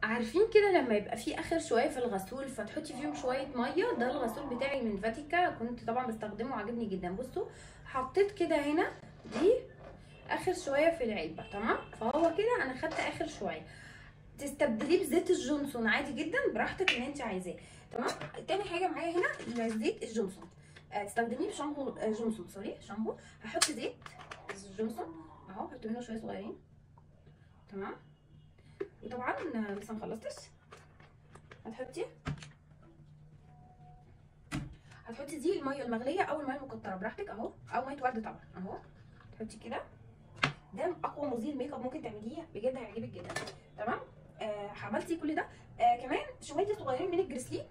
عارفين كده لما يبقى في اخر شويه في الغسول فتحطي فيهم شويه ميه؟ ده الغسول بتاعي من فاتيكا، كنت طبعا بستخدمه وعجبني جدا. بصوا حطيت كده هنا، دي اخر شويه في العلبه، تمام؟ فهو كده انا خدت اخر شويه. تستبدليه بزيت الجونسون عادي جدا، براحتك اللي انت عايزاه، تمام. تاني حاجه معايا هنا زيت الجونسون، تستخدميه بشامبو جونسون، سوري شامبو. هحط زيت جونسون اهو، حط منه شويه صغيرين، تمام. وطبعا لسه مخلصتش. هتحطي دي الميه المغليه او الميه المكتره براحتك اهو، او ميه ورد طبعا اهو. تحطي كده، ده اقوى مزيل ميك اب ممكن تعمليه بجد، هيعجبك جدا، تمام. عملتي كل ده. كمان شويه صغيرين من الجريسلين،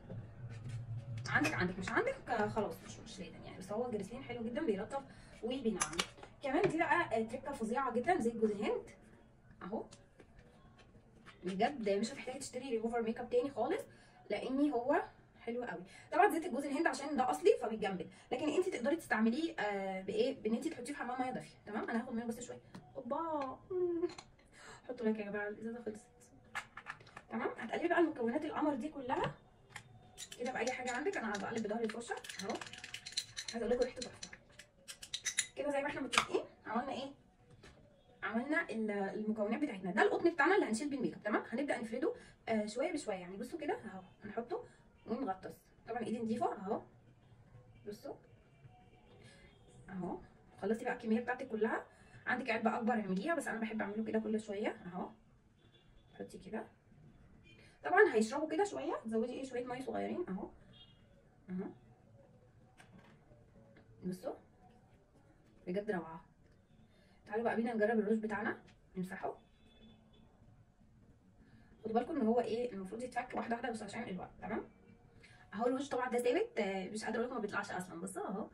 عندك مش عندك خلاص مش لازم يعني، بس هو الجريسلين حلو جدا بيلطف وبينعم. كمان دي بقى تركه فظيعه جدا، زي جوز الهند اهو. بجد مش هتحتاجي تشتري ريموفر ميك اب تاني خالص، لاني هو حلو قوي. طبعا زيت الجوز الهند عشان ده اصلي فبيتجمد، لكن انت تقدري تستعمليه بايه؟ بان انت تحطيه في حمام ميه دافيه، تمام. انا هاخد منه بس شويه، اوبا. حطوا لك يا جماعه، الازازه خلصت، تمام. هتقلبي بقى المكونات القمر دي كلها كده باي حاجه عندك. انا هقلب بظهر الفرشه اهو. عايزه اقول لكم ريحته تحفه كده، زي ما احنا متفقين. عملنا ايه؟ عملنا المكونات بتاعتنا. ده القطن بتاعنا اللي هنشيل بيه الميك اب، تمام. هنبدا نفرده شويه بشويه يعني. بصوا كده اهو، هنحطه ونغطس. طبعا ايدي نضيفه اهو، بصوا اهو. خلصتي بقى الكميه بتاعتك كلها. عندك علبه اكبر اعمليها، بس انا بحب اعمله كده كل شويه اهو. حطي كده. طبعا هيشربوا كده شويه، تزودي ايه شويه ميه صغيرين اهو اهو. بصوا بجد روعه. تعالوا بقى بينا نجرب الروج بتاعنا، نمسحه. خدوا بالكم ان هو ايه، المفروض يتفك واحده واحده بس عشان الوقت، تمام. اهو الوش طبعا ده ثابت، مش قادره اقول لكم ما بيطلعش اصلا. بصوا اهو،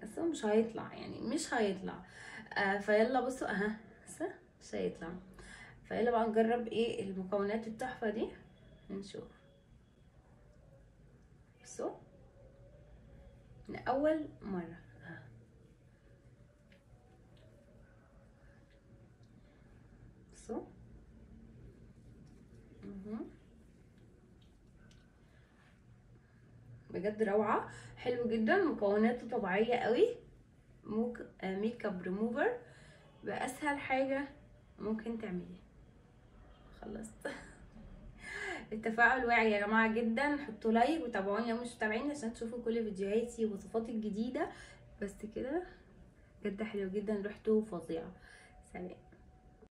بس هو مش هيطلع يعني، مش هيطلع. فيلا بصوا اها، مش هيطلع. فيلا بقى نجرب ايه المكونات التحفه دي، نشوف. بصوا لأول مرة بصوا بجد روعة، حلو جدا، مكوناته طبيعية قوي. ميك اب ريموفر بأسهل حاجة ممكن تعمليها. خلصت. التفاعل واعي يا جماعة جدا. حطوا لايك وتابعوني لو مش متابعين عشان تشوفوا كل فيديوهاتي ووصفاتي الجديدة. بس كده بجد حلو جدا، ريحته فظيعة. سلام.